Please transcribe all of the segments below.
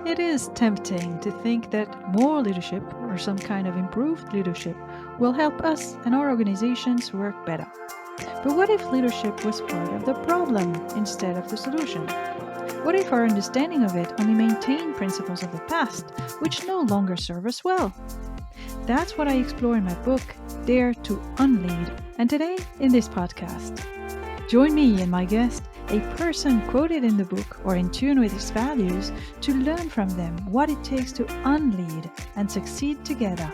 It is tempting to think that more leadership or some kind of improved leadership will help us and our organizations work better. But what if leadership was part of the problem instead of the solution? What if our understanding of it only maintained principles of the past, which no longer serve us well? That's what I explore in my book, Dare to Unlead, and today in this podcast. Join me and my guest, a person quoted in the book or in tune with his values, to learn from them what it takes to unlead and succeed together.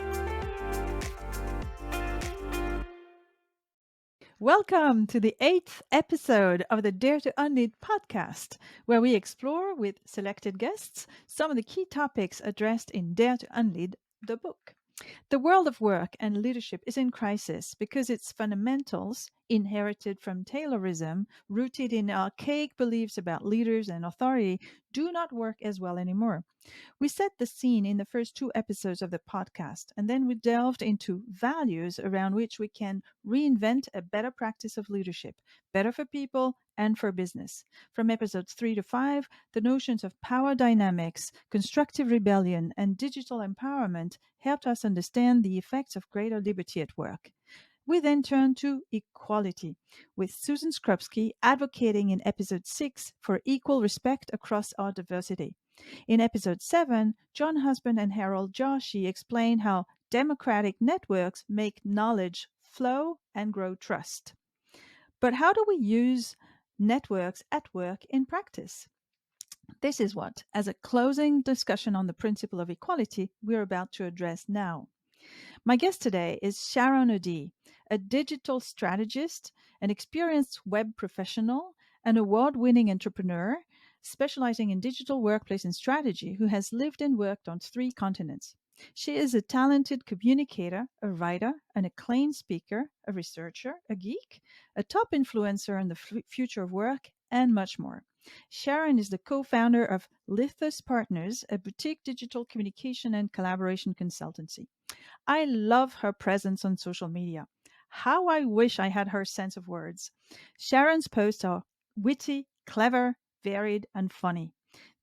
Welcome to the 8th episode of the Dare to Unlead podcast, where we explore with selected guests some of the key topics addressed in Dare to Unlead, the book. The world of work and leadership is in crisis because its fundamentals, inherited from Taylorism, rooted in archaic beliefs about leaders and authority, do not work as well anymore. We set the scene in the first two episodes of the podcast, and then we delved into values around which we can reinvent a better practice of leadership, better for people and for business. From episodes 3 to 5, the notions of power dynamics, constructive rebellion, and digital empowerment helped us understand the effects of greater liberty at work. We then turn to equality, with Susan Skrupski advocating in episode 6 for equal respect across our diversity. In episode 7, John Husband and Harold Joshi explain how democratic networks make knowledge flow and grow trust. But how do we use networks at work in practice? This is what, as a closing discussion on the principle of equality, we're about to address now. My guest today is Sharon O'Dea, a digital strategist, an experienced web professional, an award winning entrepreneur specializing in digital workplace and strategy who has lived and worked on 3 continents. She is a talented communicator, a writer, an acclaimed speaker, a researcher, a geek, a top influencer on the future of work, and much more. Sharon is the co founder of Lithos Partners, a boutique digital communication and collaboration consultancy. I love her presence on social media. How I wish I had her sense of words. Sharon's posts are witty, clever, varied, and funny.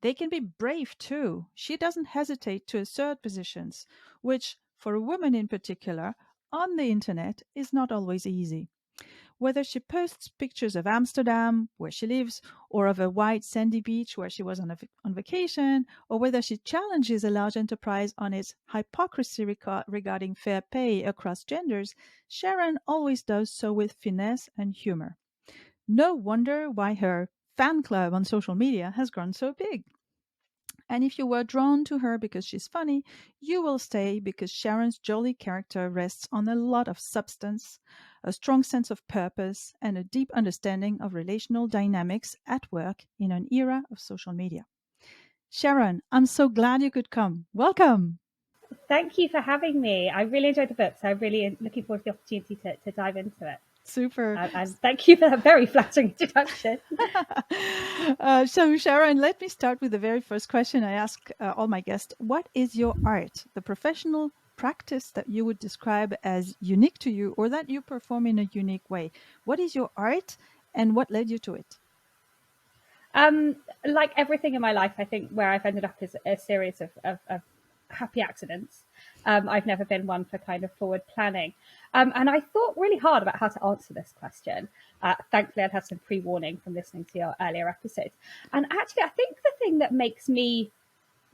They can be brave too. She doesn't hesitate to assert positions, which, for a woman in particular, on the internet is not always easy. Whether she posts pictures of Amsterdam, where she lives, or of a white sandy beach where she was on vacation, or whether she challenges a large enterprise on its hypocrisy regarding fair pay across genders, Sharon always does so with finesse and humor. No wonder why her fan club on social media has grown so big. And if you were drawn to her because she's funny, you will stay because Sharon's jolly character rests on a lot of substance, a strong sense of purpose, and a deep understanding of relational dynamics at work in an era of social media. Sharon, I'm so glad you could come. Welcome. Thank you for having me. I really enjoyed the book, so I'm really looking forward to the opportunity to dive into it. Super. And thank you for that very flattering introduction. So, Sharon, let me start with the very first question I ask all my guests. What is your art, the professional practice that you would describe as unique to you or that you perform in a unique way? What is your art and what led you to it? Like everything in my life, I think where I've ended up is a series of happy accidents. I've never been one for kind of forward planning. And I thought really hard about how to answer this question. Thankfully, I'd had some pre-warning from listening to your earlier episodes. And actually, I think the thing that makes me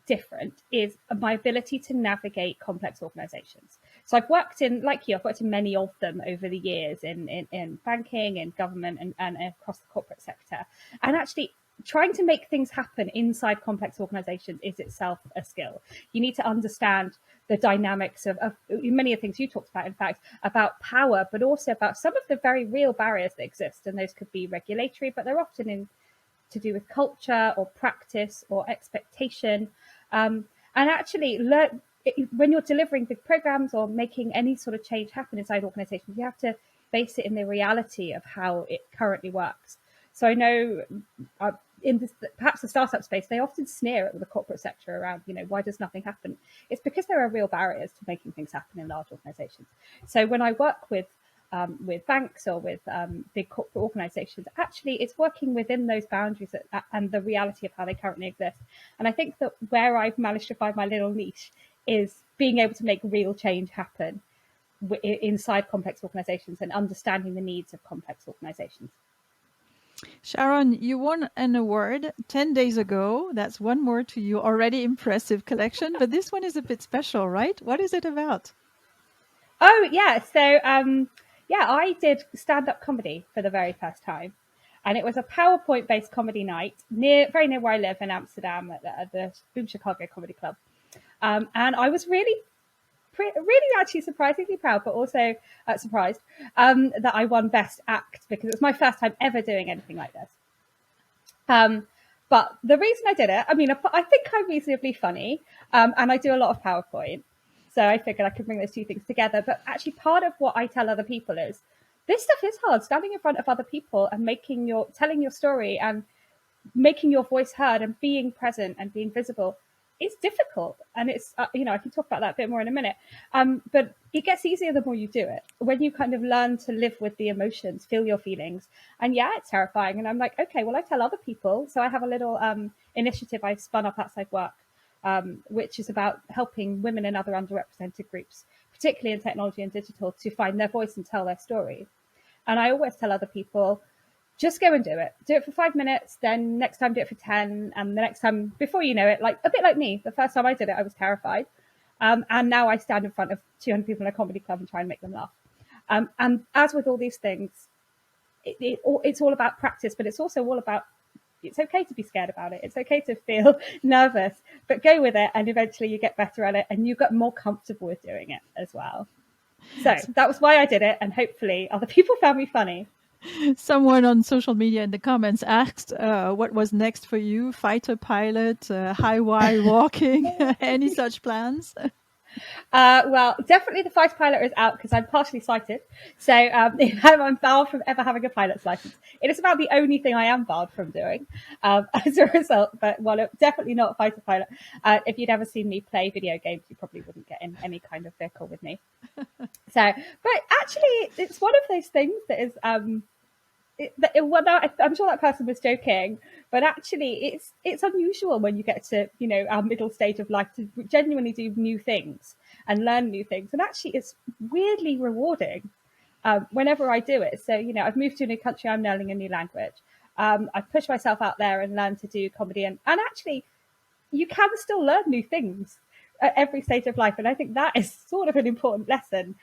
different is my ability to navigate complex organizations. So I've worked in, like you, I've worked in many of them over the years in banking, in government, and across the corporate sector. And actually, trying to make things happen inside complex organizations is itself a skill. You need to understand the dynamics of many of the things you talked about, in fact, about power, but also about some of the very real barriers that exist. And those could be regulatory, but they're often to do with culture or practice or expectation. And actually, when you're delivering big programs or making any sort of change happen inside organizations, you have to base it in the reality of how it currently works. So I know perhaps the startup space, they often sneer at the corporate sector around, why does nothing happen? It's because there are real barriers to making things happen in large organizations. So when I work with with banks or with big corporate organizations. Actually, it's working within those boundaries and the reality of how they currently exist. And I think that where I've managed to find my little niche is being able to make real change happen inside complex organizations and understanding the needs of complex organizations. Sharon, you won an award 10 days ago. That's one more to your already impressive collection, but this one is a bit special, right? What is it about? Oh, yeah. So, I did stand-up comedy for the very first time. And it was a PowerPoint-based comedy night very near where I live in Amsterdam at the Boom Chicago Comedy Club. And I was really actually surprisingly proud, but also surprised that I won Best Act, because it was my first time ever doing anything like this. But the reason I did it, I mean, I think I'm reasonably funny, and I do a lot of PowerPoint. So I figured I could bring those two things together. But actually, part of what I tell other people is this stuff is hard. Standing in front of other people and telling your story and making your voice heard and being present and being visible is difficult. And it's, I can talk about that a bit more in a minute. But it gets easier the more you do it. When you kind of learn to live with the emotions, feel your feelings. And yeah, it's terrifying. And I'm like, okay, well, I tell other people. So I have a little initiative I spun up outside work, which is about helping women and other underrepresented groups, particularly in technology and digital, to find their voice and tell their story. And I always tell other people, just go and do it. Do it for 5 minutes, then next time do it for 10. And the next time, before you know it, like a bit like me, the first time I did it, I was terrified. And now I stand in front of 200 people in a comedy club and try and make them laugh. And as with all these things, it's all about practice, but it's also all about, it's okay to be scared about it. It's okay to feel nervous, but go with it. And eventually you get better at it and you get more comfortable with doing it as well. So that was why I did it. And hopefully other people found me funny. Someone on social media in the comments asked what was next for you, fighter pilot, high wire walking, any such plans? Well, definitely the fighter pilot is out because I'm partially sighted. So I'm barred from ever having a pilot's license. It is about the only thing I am barred from doing as a result. But definitely not fighter pilot. If you'd ever seen me play video games, you probably wouldn't get in any kind of vehicle with me. So, but actually, it's one of those things that is. I'm sure that person was joking, but actually, it's unusual when you get to our middle stage of life to genuinely do new things and learn new things, and actually, it's weirdly rewarding whenever I do it. So I've moved to a new country, I'm learning a new language. I've pushed myself out there and learned to do comedy, and actually, you can still learn new things at every stage of life, and I think that is sort of an important lesson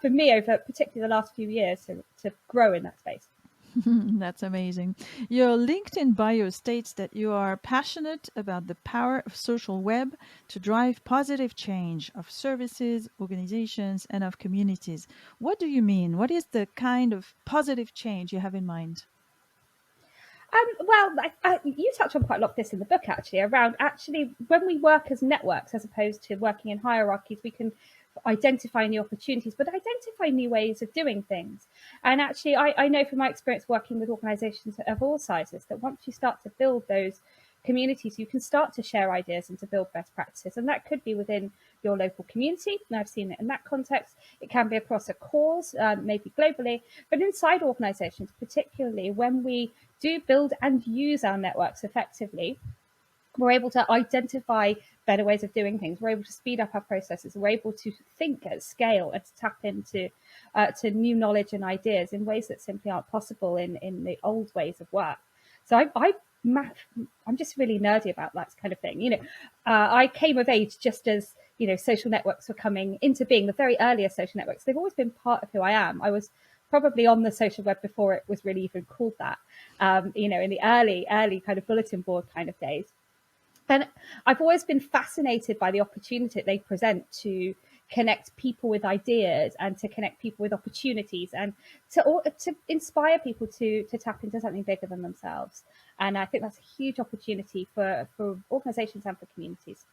for me over particularly the last few years to grow in that space. That's amazing. Your LinkedIn bio states that you are passionate about the power of social web to drive positive change of services, organizations, and of communities. What do you mean? What is the kind of positive change you have in mind? Well, you touch on quite a lot of this in the book, actually, around when we work as networks as opposed to working in hierarchies, we can identify new opportunities, but identify new ways of doing things. And actually, I know from my experience working with organizations of all sizes that once you start to build those communities, you can start to share ideas and to build best practices. And that could be within your local community. And I've seen it in that context. It can be across a cause, maybe globally, but inside organizations, particularly when we do build and use our networks effectively, we're able to identify better ways of doing things. We're able to speed up our processes. We're able to think at scale and to tap into to new knowledge and ideas in ways that simply aren't possible in the old ways of work. So I'm just really nerdy about that kind of thing. I came of age just as social networks were coming into being, the very earliest social networks. They've always been part of who I am. I was probably on the social web before it was really even called that. In the early kind of bulletin board kind of days. And I've always been fascinated by the opportunity that they present to connect people with ideas and to connect people with opportunities and to inspire people to tap into something bigger than themselves. And I think that's a huge opportunity for organizations and for communities.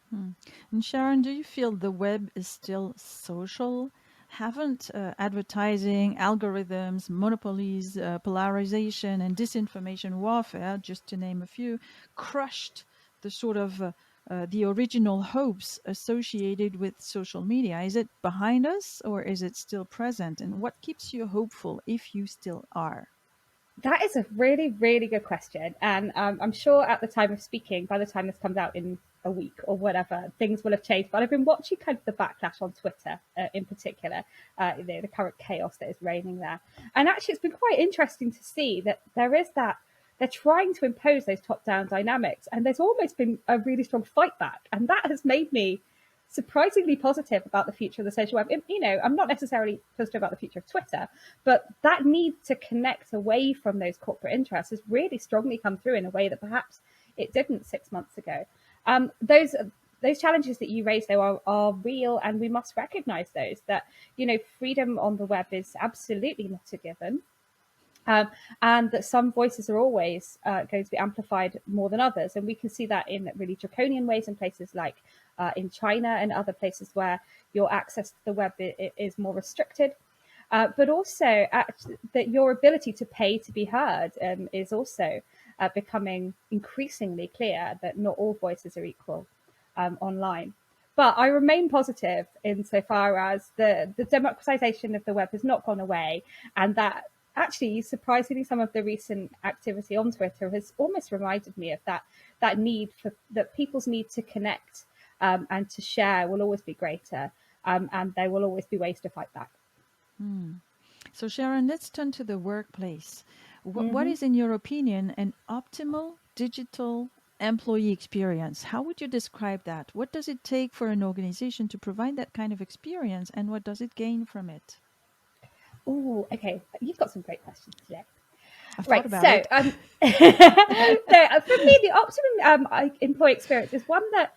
And Sharon, do you feel the web is still social? Haven't advertising, algorithms, monopolies, polarization, and disinformation warfare, just to name a few, crushed the sort of the original hopes associated with social media? Is it behind us or is it still present? And what keeps you hopeful if you still are? That is a really, really good question. And I'm sure at the time of speaking, by the time this comes out in a week or whatever, things will have changed. But I've been watching kind of the backlash on Twitter in particular, the current chaos that is reigning there. And actually, it's been quite interesting to see that there is that they're trying to impose those top-down dynamics. And there's almost been a really strong fight back. And that has made me surprisingly positive about the future of the social web. I'm not necessarily positive about the future of Twitter, but that need to connect away from those corporate interests has really strongly come through in a way that perhaps it didn't 6 months ago. Those challenges that you raised, though, are real, and we must recognize those. That freedom on the web is absolutely not a given. And that some voices are always going to be amplified more than others. And we can see that in really draconian ways in places like in China and other places where your access to the web is more restricted. But also that your ability to pay to be heard is also becoming increasingly clear, that not all voices are equal online. But I remain positive insofar as the democratization of the web has not gone away, and that actually, surprisingly, some of the recent activity on Twitter has almost reminded me of that need that people's need to connect and to share will always be greater, and there will always be ways to fight back. So, Sharon, let's turn to the workplace. What Mm-hmm. is, in your opinion, an optimal digital employee experience? How would you describe that? What does it take for an organization to provide that kind of experience, and what does it gain from it? Oh, okay. You've got some great questions today. I've thought Right. about So, it. For me, the optimum employee experience is one that,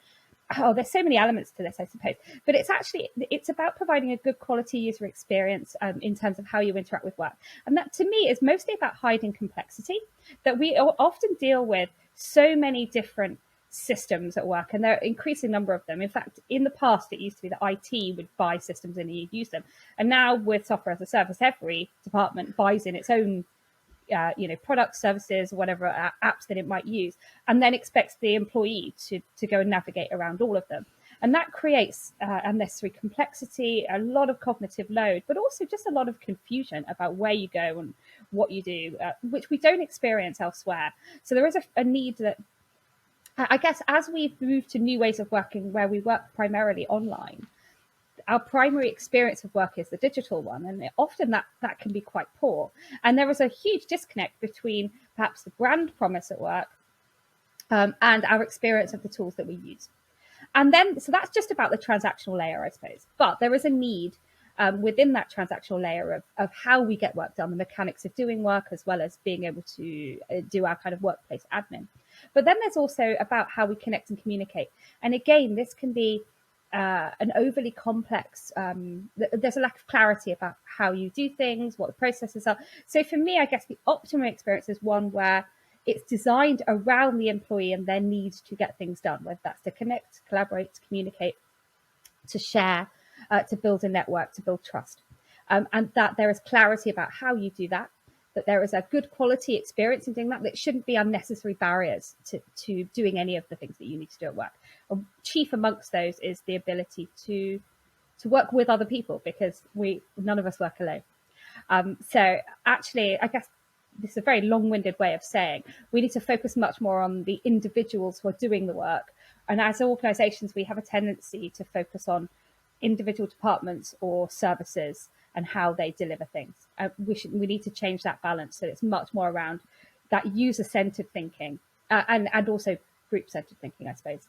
there's so many elements to this, I suppose, but it's about providing a good quality user experience in terms of how you interact with work. And that, to me, is mostly about hiding complexity, that we often deal with so many different systems at work, and there are an increasing number of them. In fact, in the past, it used to be that IT would buy systems and you'd use them. And now with software as a service, every department buys in its own products, services, whatever apps that it might use, and then expects the employee to go and navigate around all of them. And that creates unnecessary complexity, a lot of cognitive load, but also just a lot of confusion about where you go and what you do, which we don't experience elsewhere. So there is a need that, I guess, as we've moved to new ways of working where we work primarily online, our primary experience of work is the digital one, and often that can be quite poor. And there is a huge disconnect between perhaps the brand promise at work and our experience of the tools that we use. And then, so that's just about the transactional layer, I suppose. But there is a need within that transactional layer of how we get work done, the mechanics of doing work, as well as being able to do our kind of workplace admin. But then there's also about how we connect and communicate. And again, this can be an overly complex, there's a lack of clarity about how you do things, what the processes are. So for me, I guess the optimum experience is one where it's designed around the employee and their need to get things done, whether that's to connect, collaborate, to communicate, to share, to build a network, to build trust. And that there is clarity about how you do that there is a good quality experience in doing that. That shouldn't be unnecessary barriers to doing any of the things that you need to do at work. Chief amongst those is the ability to work with other people, because none of us work alone. So actually, I guess this is a very long-winded way of saying we need to focus much more on the individuals who are doing the work. And as organizations, we have a tendency to focus on individual departments or services and how they deliver things. We need to change that balance so it's much more around that user-centered thinking and also group-centered thinking, I suppose.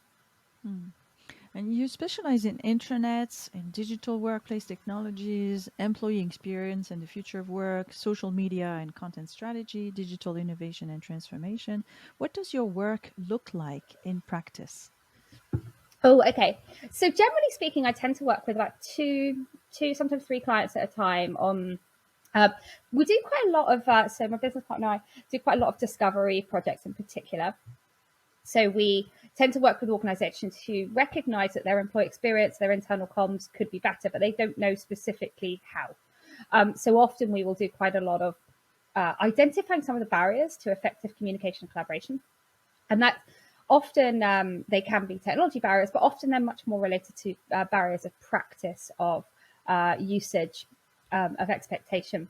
And you specialize in intranets, in digital workplace technologies, employee experience and the future of work, social media and content strategy, digital innovation and transformation. What does your work look like in practice? Oh, okay. So generally speaking, I tend to work with about two, sometimes three clients at a time on we do quite a lot of, so my business partner and I do quite a lot of discovery projects in particular. So we tend to work with organizations who recognize that their employee experience, their internal comms could be better, but they don't know specifically how. So often we will do quite a lot of identifying some of the barriers to effective communication and collaboration. And that often they can be technology barriers, but often they're much more related to barriers of practice, of usage, of expectation,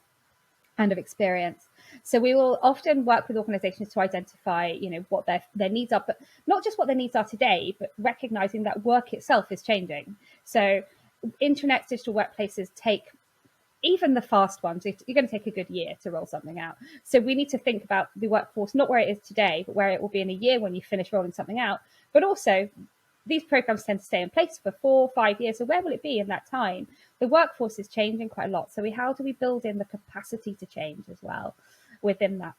and of experience. So we will often work with organizations to identify, what their needs are, but not just what their needs are today, but recognizing that work itself is changing. So intranet digital workplaces take, even the fast ones, you're going to take a good year to roll something out. So we need to think about the workforce, not where it is today, but where it will be in a year when you finish rolling something out. But also, these programs tend to stay in place for 4 or 5 years. So where will it be in that time? The workforce is changing quite a lot. So how do we build in the capacity to change as well within that?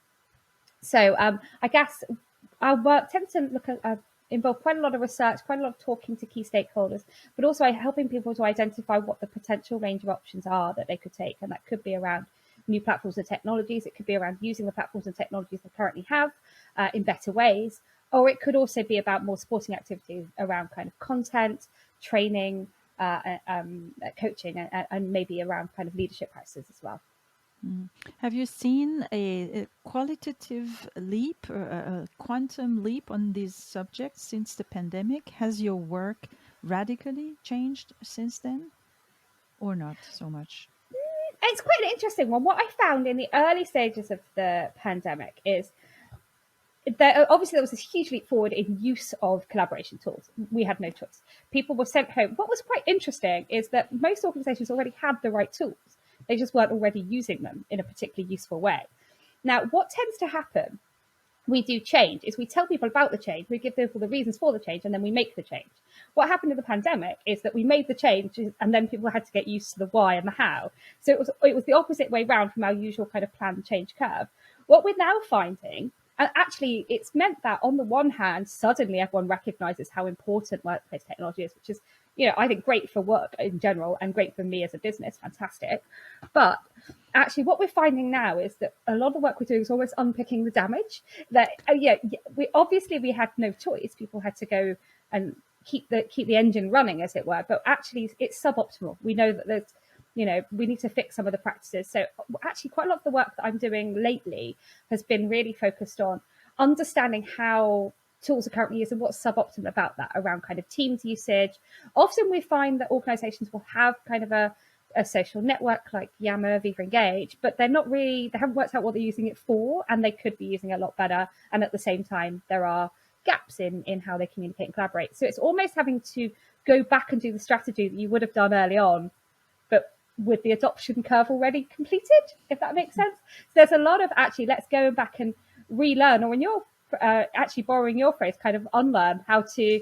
So I guess our work tends to look at involve quite a lot of research, quite a lot of talking to key stakeholders, but also helping people to identify what the potential range of options are that they could take. And that could be around new platforms and technologies. It could be around using the platforms and technologies they currently have in better ways. Or it could also be about more supporting activities around kind of content, training, coaching, and maybe around kind of leadership practices as well. Have you seen a qualitative leap, or a quantum leap on these subjects since the pandemic? Has your work radically changed since then, or not so much? It's quite an interesting one. What I found in the early stages of the pandemic is obviously there was this huge leap forward in use of collaboration tools. We had no choice. People were sent home. What was quite interesting is that most organizations already had the right tools. They just weren't already using them in a particularly useful way. Now, what tends to happen, we do change, is we tell people about the change, we give people the reasons for the change, and then we make the change. What happened in the pandemic is that we made the change, and then people had to get used to the why and the how. So it was the opposite way round from our usual kind of planned change curve. What we're now finding, and actually it's meant that on the one hand, suddenly everyone recognizes how important workplace technology is, which is, I think great for work in general and great for me as a business, fantastic. But actually what we're finding now is that a lot of the work we're doing is almost unpicking the damage. That we had no choice. People had to go and keep the engine running, as it were, but actually it's suboptimal. We know that there's, we need to fix some of the practices. So actually quite a lot of the work that I'm doing lately has been really focused on understanding how tools are currently used and what's suboptimal about that, around kind of Teams usage. Often we find that organizations will have kind of a social network like Yammer, Viva Engage, but they haven't worked out what they're using it for, and they could be using it a lot better. And at the same time, there are gaps in how they communicate and collaborate. So it's almost having to go back and do the strategy that you would have done early on, but with the adoption curve already completed, if that makes sense. So there's a lot of actually, let's go back and relearn, or in your actually borrowing your phrase, kind of unlearn how to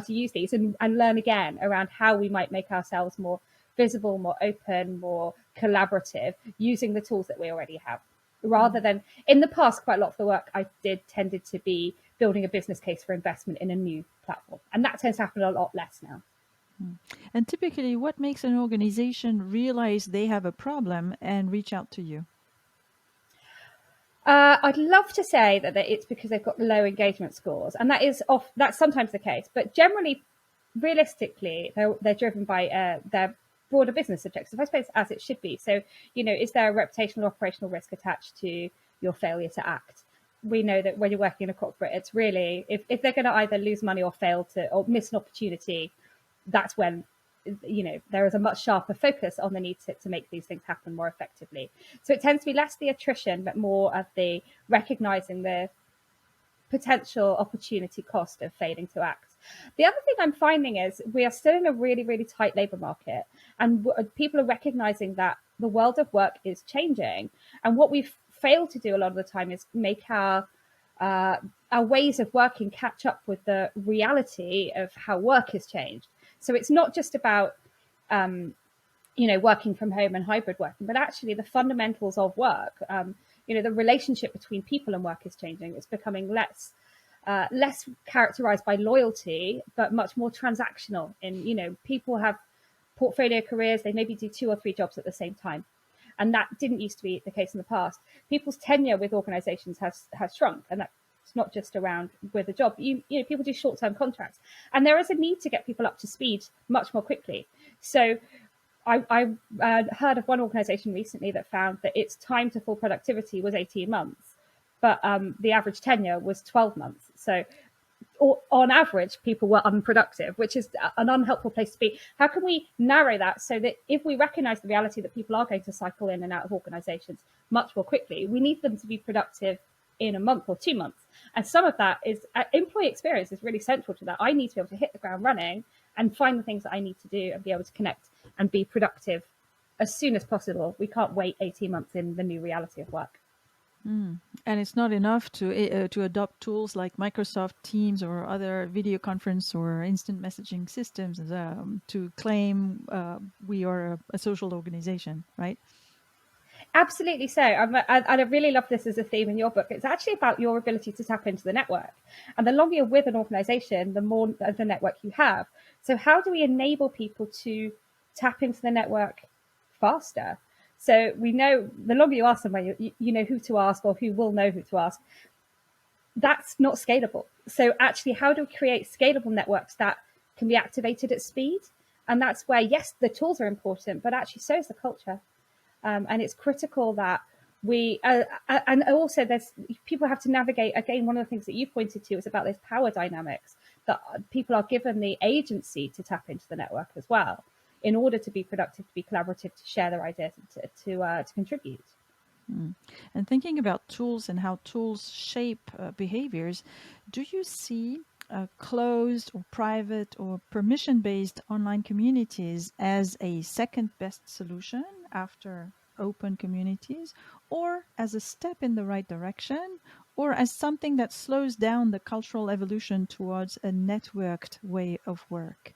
use these and learn again around how we might make ourselves more visible, more open, more collaborative, using the tools that we already have. Rather than, in the past, quite a lot of the work I did tended to be building a business case for investment in a new platform. And that tends to happen a lot less now. And typically, what makes an organization realize they have a problem and reach out to you? I'd love to say that it's because they've got low engagement scores, and that's sometimes the case. But generally, realistically, they're driven by their broader business objectives, I suppose, as it should be. So, is there a reputational or operational risk attached to your failure to act? We know that when you're working in a corporate, it's really, if they're going to either lose money or or miss an opportunity, that's when there is a much sharper focus on the need to make these things happen more effectively. So it tends to be less the attrition, but more of the recognizing the potential opportunity cost of failing to act. The other thing I'm finding is we are still in a really, really tight labor market, and people are recognizing that the world of work is changing. And what we've failed to do a lot of the time is make our ways of working catch up with the reality of how work has changed. So it's not just about, working from home and hybrid working, but actually the fundamentals of work. The relationship between people and work is changing. It's becoming less characterized by loyalty, but much more transactional. And, people have portfolio careers. They maybe do 2 or 3 jobs at the same time. And that didn't used to be the case in the past. People's tenure with organizations has shrunk, and that's not just around with a job. People do short-term contracts, and there is a need to get people up to speed much more quickly. So I heard of one organization recently that found that its time to full productivity was 18 months, but the average tenure was 12 months. So on average, people were unproductive, which is an unhelpful place to be. How can we narrow that so that if we recognize the reality that people are going to cycle in and out of organizations much more quickly, we need them to be productive in a month or 2 months? And some of that is employee experience is really central to that. I need to be able to hit the ground running and find the things that I need to do and be able to connect and be productive as soon as possible. We can't wait 18 months in the new reality of work. And it's not enough to adopt tools like Microsoft Teams or other video conference or instant messaging systems to claim we are a social organization, right? Absolutely so. I really love this as a theme in your book. It's actually about your ability to tap into the network. And the longer you're with an organization, the more of the network you have. So how do we enable people to tap into the network faster? So we know the longer you ask someone, you know who to ask or who will know who to ask. That's not scalable. So actually, how do we create scalable networks that can be activated at speed? And that's where, yes, the tools are important, but actually so is the culture. And it's critical that we, and also there's, people have to navigate, again, one of the things that you pointed to is about those power dynamics, that people are given the agency to tap into the network as well, in order to be productive, to be collaborative, to share their ideas, and to contribute. And thinking about tools and how tools shape behaviors, do you see closed or private or permission-based online communities as a second best solution after open communities, or as a step in the right direction, or as something that slows down the cultural evolution towards a networked way of work?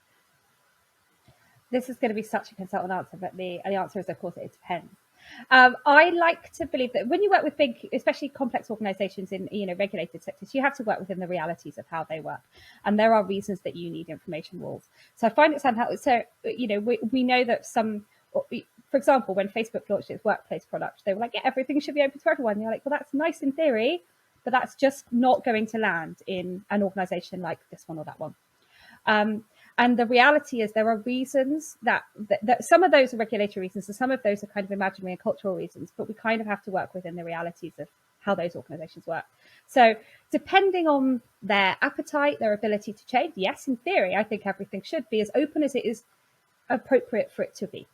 This is going to be such a consultant answer, but the answer is, of course, it depends. I like to believe that when you work with big, especially complex organizations in regulated sectors, you have to work within the realities of how they work, and there are reasons that you need information walls. So I find it somehow, so we know that some, for example, when Facebook launched its workplace product, they were like, yeah, everything should be open to everyone. And you're like, well, that's nice in theory, but that's just not going to land in an organization like this one or that one. And the reality is there are reasons that some of those are regulatory reasons, and some of those are kind of imaginary and cultural reasons, but we kind of have to work within the realities of how those organizations work. So depending on their appetite, their ability to change, yes, in theory, I think everything should be as open as it is appropriate for it to be.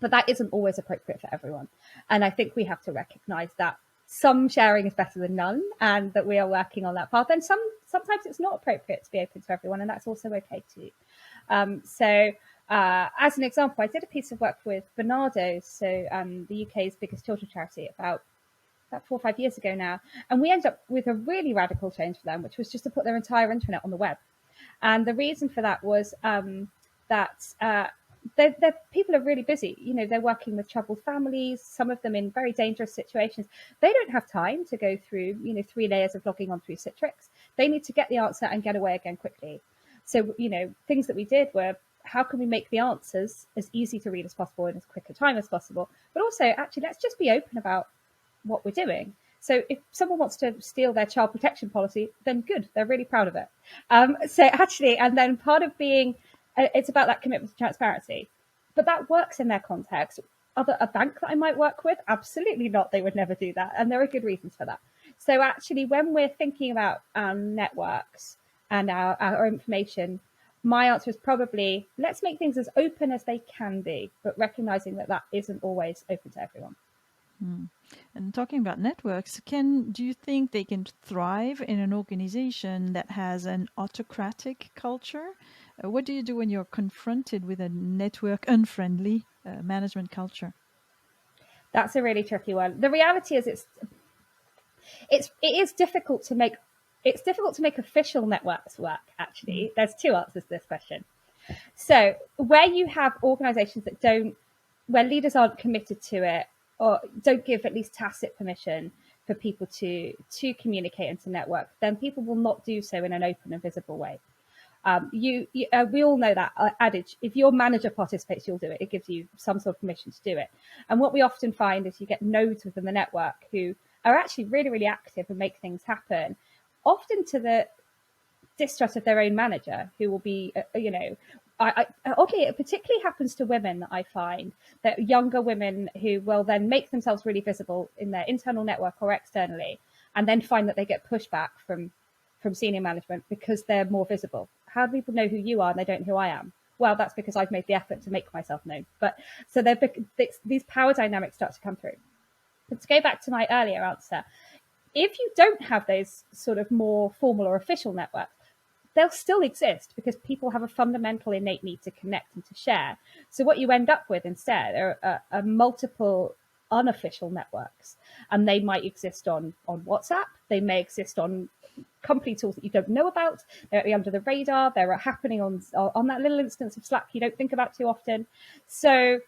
But that isn't always appropriate for everyone. And I think we have to recognize that some sharing is better than none, and that we are working on that path. And sometimes it's not appropriate to be open to everyone, and that's also okay too. So as an example, I did a piece of work with Barnardo's, so the UK's biggest children's charity, about 4 or 5 years ago now. And we ended up with a really radical change for them, which was just to put their entire intranet on the web. And the reason for that was that people are really busy. They're working with troubled families, some of them in very dangerous situations. They don't have time to go through, 3 layers of logging on through Citrix. They need to get the answer and get away again quickly. So, things that we did were, how can we make the answers as easy to read as possible in as quick a time as possible? But also, actually, let's just be open about what we're doing. So if someone wants to steal their child protection policy, then good, they're really proud of it. So actually, and then part of being, it's about that commitment to transparency. But that works in their context. A bank that I might work with, absolutely not. They would never do that. And there are good reasons for that. So actually, when we're thinking about networks and our information, my answer is probably, let's make things as open as they can be, but recognizing that that isn't always open to everyone. And talking about networks, do you think they can thrive in an organization that has an autocratic culture? What do you do when you're confronted with a network unfriendly management culture? That's a really tricky one. The reality is it is difficult to make official networks work, actually. There's two answers to this question. So where you have organizations where leaders aren't committed to it, or don't give at least tacit permission for people to communicate and to network, then people will not do so in an open and visible way. We all know that adage, if your manager participates, you'll do it. It gives you some sort of permission to do it. And what we often find is you get nodes within the network who are actually really, really active and make things happen, often to the distrust of their own manager, who will be, oddly, it particularly happens to women. I find that younger women who will then make themselves really visible in their internal network or externally, and then find that they get pushback from from senior management because they're more visible. How do people know who you are and they don't know who I am? Well, that's because I've made the effort to make myself known. But so these power dynamics start to come through. But to go back to my earlier answer, if you don't have those sort of more formal or official networks, they'll still exist because people have a fundamental innate need to connect and to share. So what you end up with instead are multiple unofficial networks, and they might exist on WhatsApp. They may exist on company tools that you don't know about. They're under the radar. They're happening on that little instance of Slack you don't think about too often. So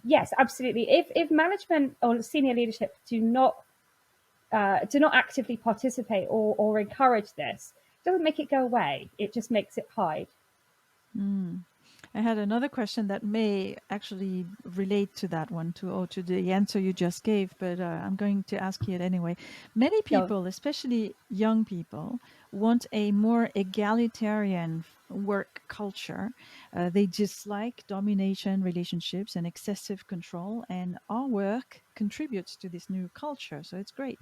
yes, absolutely. If management or senior leadership do not actively participate or encourage this, it doesn't make it go away. It just makes it hide. I had another question that may actually relate to that one, to the answer you just gave, but I'm going to ask you it anyway. Many people, especially young people, want a more egalitarian work culture. They dislike domination relationships and excessive control, and our work contributes to this new culture, so it's great.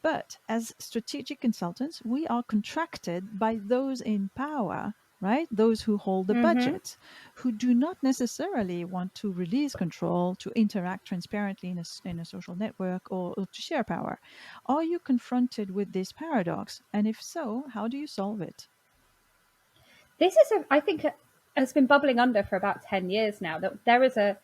But as strategic consultants, we are contracted by those in power, right? Those who hold the budget, who do not necessarily want to release control, to interact transparently in a social network, or to share power. Are you confronted with this paradox? And if so, how do you solve it? This is, I think, has been bubbling under for about 10 years now, that there is a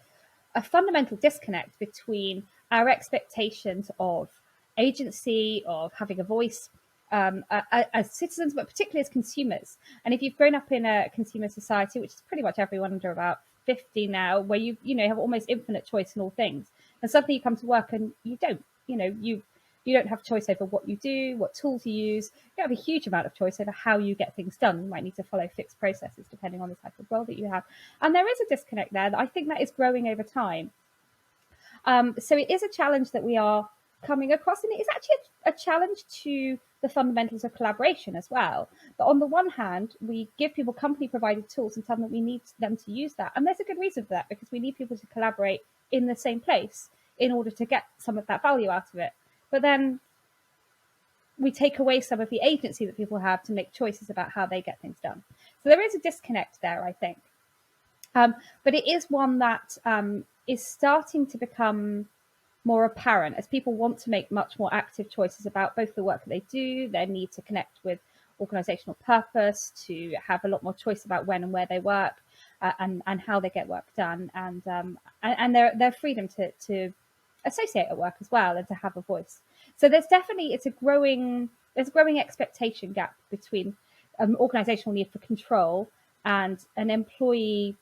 fundamental disconnect between our expectations of agency, of having a voice, as citizens, but particularly as consumers. And if you've grown up in a consumer society, which is pretty much everyone under about 50 now, where you have almost infinite choice in all things, and suddenly you come to work and you don't, you don't have choice over what you do, what tools you use. You don't have a huge amount of choice over how you get things done. You might need to follow fixed processes depending on the type of role that you have. And there is a disconnect there that I think that is growing over time. So it is a challenge that we are coming across, and it is actually a challenge to the fundamentals of collaboration as well. But on the one hand, we give people company provided tools and tell them that we need them to use that. And there's a good reason for that, because we need people to collaborate in the same place in order to get some of that value out of it. But then we take away some of the agency that people have to make choices about how they get things done. So there is a disconnect there, I think. But it is one that is starting to become more apparent as people want to make much more active choices about both the work that they do, their need to connect with organizational purpose, to have a lot more choice about when and where they work, and how they get work done, and their freedom to associate at work as well, and to have a voice. So there's a growing expectation gap between organizational need for control and an employee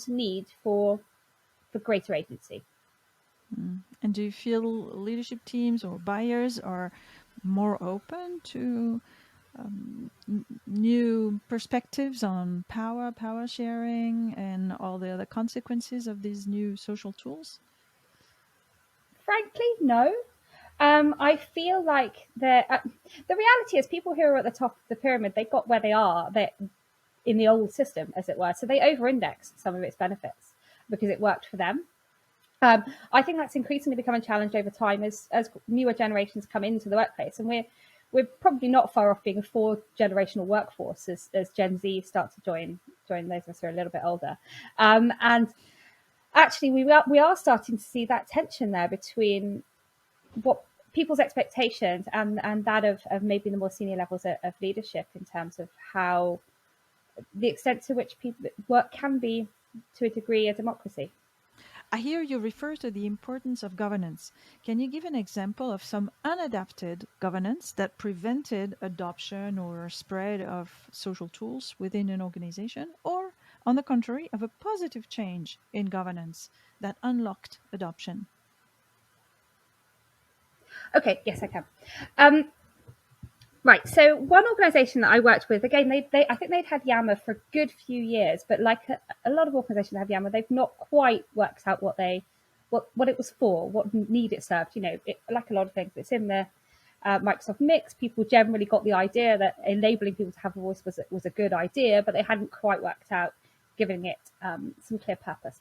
need for greater agency. And do you feel leadership teams or buyers are more open to new perspectives on power sharing, and all the other consequences of these new social tools? Frankly, no. I feel like the reality is people who are at the top of the pyramid, they got where they are in the old system, as it were. So they over-indexed some of its benefits because it worked for them. I think that's increasingly becoming a challenge over time as newer generations come into the workplace, and we're probably not far off being a 4-generational workforce as Gen Z start to join those of us who are a little bit older. And actually, we are starting to see that tension there between what people's expectations and that of maybe the more senior levels of leadership, in terms of how the extent to which people work can be, to a degree, a democracy. I hear you refer to the importance of governance. Can you give an example of some unadapted governance that prevented adoption or spread of social tools within an organization, or, on the contrary, of a positive change in governance that unlocked adoption? Okay, yes, I can. Right, so one organisation that I worked with, again, I think they'd had Yammer for a good few years, but like a lot of organisations that have Yammer, they've not quite worked out what it was for, what need it served. Like a lot of things, it's in the Microsoft mix. People generally got the idea that enabling people to have a voice was a good idea, but they hadn't quite worked out giving it some clear purpose.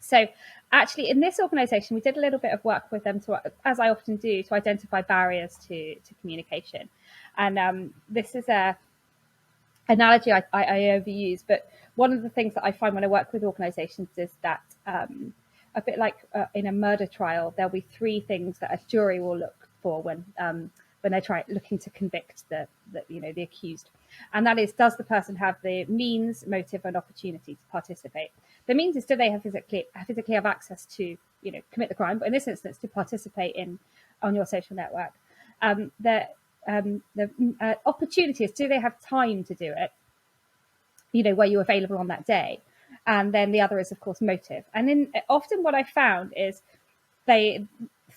So actually, in this organisation, we did a little bit of work with them, as I often do, to identify barriers to communication. And this is a analogy I overuse, but one of the things that I find when I work with organizations is that a bit like in a murder trial, there'll be three things that a jury will look for when they're looking to convict the accused. And that is, does the person have the means, motive, and opportunity to participate? The means is, do they physically have access to, commit the crime, but in this instance, to participate on your social network. The opportunity is, do they have time to do it? Were you available on that day? And then the other is, of course, motive. And then often what I found is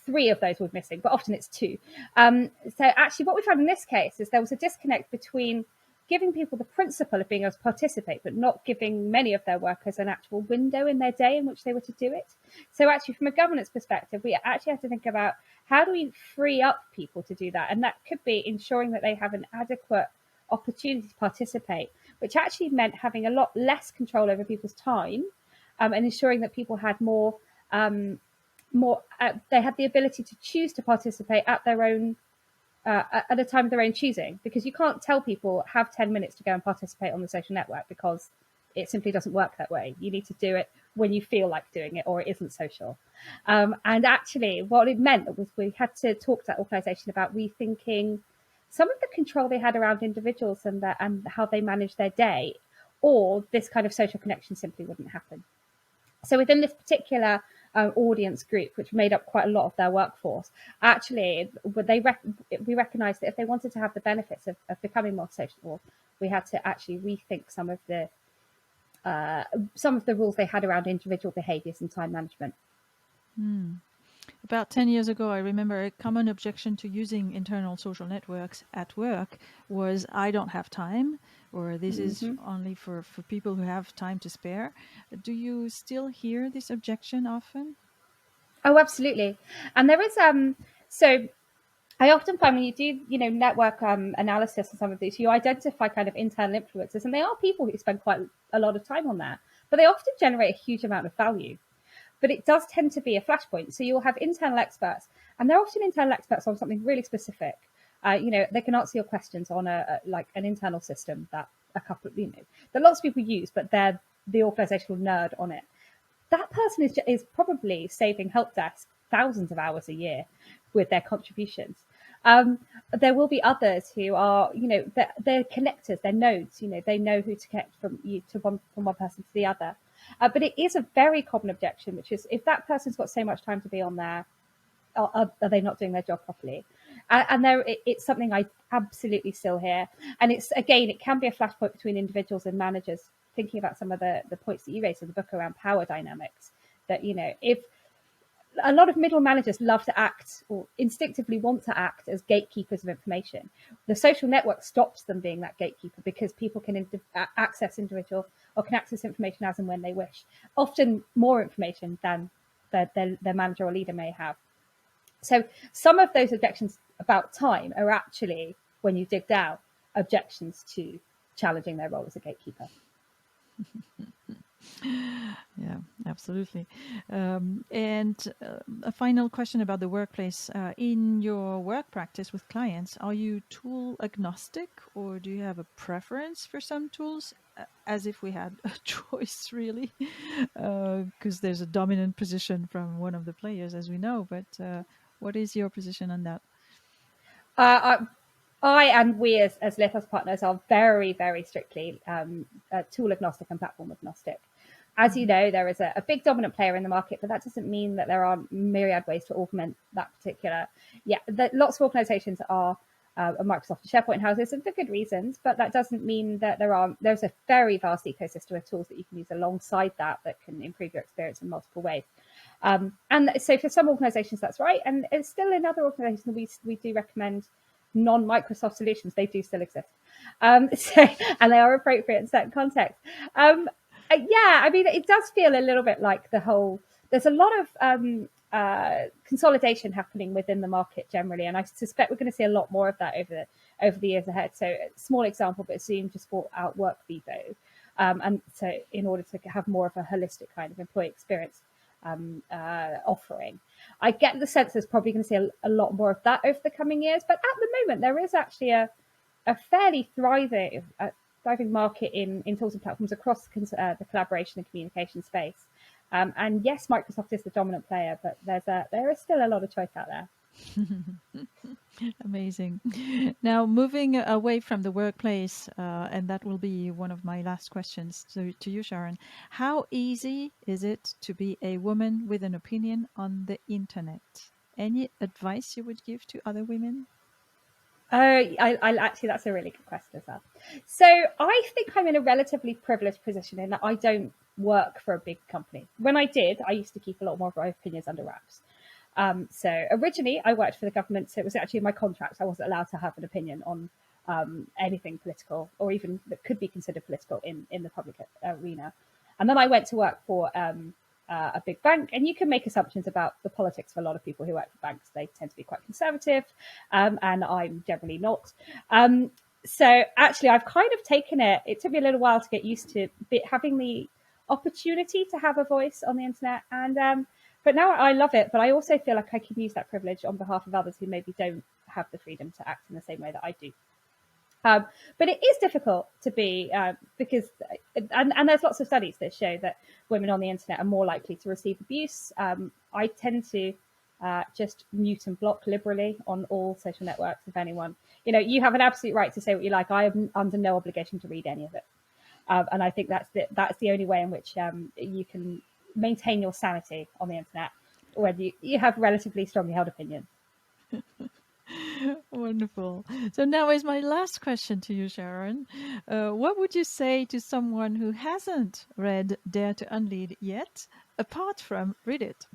three of those were missing, but often it's two. So actually what we found in this case is there was a disconnect between giving people the principle of being able to participate, but not giving many of their workers an actual window in their day in which they were to do it. So actually, from a governance perspective, we actually have to think about how do we free up people to do that? And that could be ensuring that they have an adequate opportunity to participate, which actually meant having a lot less control over people's time, and ensuring that people had they had the ability to choose to participate at their own at a time of their own choosing, because you can't tell people have 10 minutes to go and participate on the social network, because it simply doesn't work that way. You need to do it when you feel like doing it, or it isn't social. And actually what it meant was we had to talk to that organisation about rethinking some of the control they had around individuals and how they manage their day, or this kind of social connection simply wouldn't happen. So within this particular audience group, which made up quite a lot of their workforce, actually, we recognised that if they wanted to have the benefits of becoming more social, we had to actually rethink some of the rules they had around individual behaviours and time management. About 10 years ago, I remember a common objection to using internal social networks at work was, I don't have time, or this is only for people who have time to spare. Do you still hear this objection often? Oh, absolutely. And there is so I often find when you do, network analysis on some of these, you identify kind of internal influencers, and they are people who spend quite a lot of time on that, but they often generate a huge amount of value. But it does tend to be a flashpoint. So you'll have internal experts, and they're often internal experts on something really specific. They can answer your questions on like an internal system that that lots of people use, but they're the organizational nerd on it. That person is probably saving help desk thousands of hours a year with their contributions. There will be others who are, they're connectors, they're nodes. They know who to connect from one person to the other. But it is a very common objection, which is, if that person's got so much time to be on there, are they not doing their job properly? And it's something I absolutely still hear. And it can be a flashpoint between individuals and managers, thinking about some of the points that you raised in the book around power dynamics, that, if a lot of middle managers love to act, or instinctively want to act, as gatekeepers of information, the social network stops them being that gatekeeper, because people can access information as and when they wish, often more information than their manager or leader may have. So some of those objections about time are actually, when you dig down, objections to challenging their role as a gatekeeper. Yeah, absolutely. And a final question about the workplace. In your work practice with clients, are you tool agnostic, or do you have a preference for some tools? As if we had a choice, really, because there's a dominant position from one of the players, as we know. But what is your position on that? I and we as Lithos Partners are very, very strictly tool agnostic and platform agnostic. As you know, there is a big dominant player in the market, but that doesn't mean that there are myriad ways to augment that particular. Yeah, lots of organizations are Microsoft and SharePoint houses, and for good reasons, but that doesn't mean that there's a very vast ecosystem of tools that you can use alongside that can improve your experience in multiple ways. And so for some organizations, that's right. And it's still in other organizations, we do recommend non-Microsoft solutions. They do still exist. And they are appropriate in certain contexts. It does feel a little bit like there's a lot of consolidation happening within the market generally, and I suspect we're going to see a lot more of that over the years ahead. So, small example, but Zoom just bought out WorkVivo, and so in order to have more of a holistic kind of employee experience offering. I get the sense there's probably going to see a lot more of that over the coming years, but at the moment there is actually a a fairly thriving market in tools and platforms across the collaboration and communication space. And yes, Microsoft is the dominant player, but there is still a lot of choice out there. Amazing. Now, moving away from the workplace, and that will be one of my last questions to you, Sharon. How easy is it to be a woman with an opinion on the internet? Any advice you would give to other women? I actually, that's a really good question as well. So I think I'm in a relatively privileged position in that I don't work for a big company. When I did, I used to keep a lot more of my opinions under wraps. So originally I worked for the government, so it was actually in my contract. I wasn't allowed to have an opinion on anything political or even that could be considered political in the public arena. And then I went to work for a big bank, and you can make assumptions about the politics for a lot of people who work for banks. They tend to be quite conservative, and I'm generally not. So actually, I've kind of taken it. It took me a little while to get used to having the opportunity to have a voice on the internet, and but now I love it. But I also feel like I can use that privilege on behalf of others who maybe don't have the freedom to act in the same way that I do. But it is difficult to be because, and there's lots of studies that show that women on the internet are more likely to receive abuse. I tend to just mute and block liberally on all social networks. If anyone, you have an absolute right to say what you like. I am under no obligation to read any of it, and I think that's the only way in which you can maintain your sanity on the internet when you have relatively strongly held opinions. Wonderful. So now is my last question to you, Sharon. What would you say to someone who hasn't read Dare to Unlead yet, apart from read it?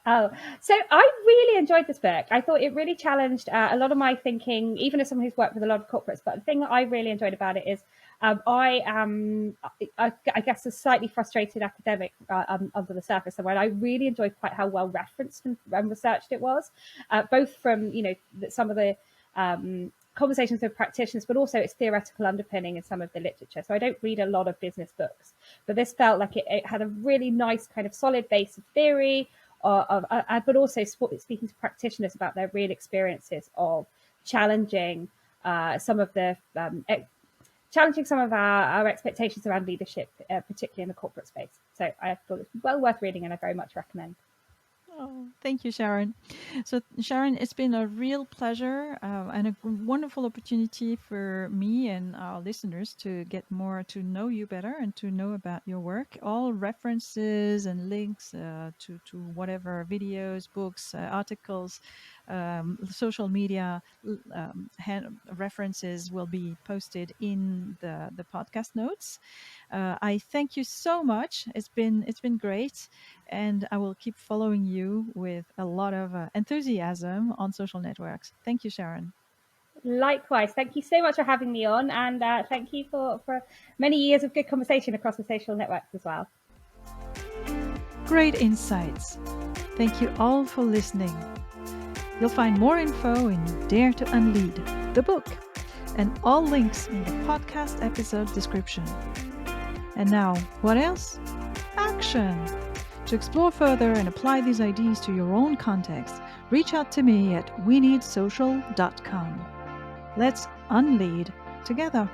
Oh, so I really enjoyed this book. I thought it really challenged a lot of my thinking, even as someone who's worked with a lot of corporates. But the thing that I really enjoyed about it is I am, I guess, a slightly frustrated academic under the surface. And I really enjoyed quite how well referenced and researched it was, both from, some of the conversations with practitioners, but also its theoretical underpinning in some of the literature. So I don't read a lot of business books, but this felt like it had a really nice kind of solid base of theory, but also speaking to practitioners about their real experiences of challenging some of our expectations around leadership, particularly in the corporate space. So I thought it was well worth reading, and I very much recommend. Oh, thank you, Sharon. So, Sharon, it's been a real pleasure and a wonderful opportunity for me and our listeners to get more to know you better and to know about your work. All references and links to whatever videos, books, articles, social media references will be posted in the podcast notes. I thank you so much. It's been great, and I will keep following you with a lot of enthusiasm on social networks. Thank you, Sharon. Likewise, thank you so much for having me on, and thank you for many years of good conversation across the social networks as well. Great insights. Thank you all for listening. You'll find more info in Dare to Unlead, the book, and all links in the podcast episode description. And now, what else? Action! To explore further and apply these ideas to your own context, reach out to me at weneedsocial.com. Let's unlead together.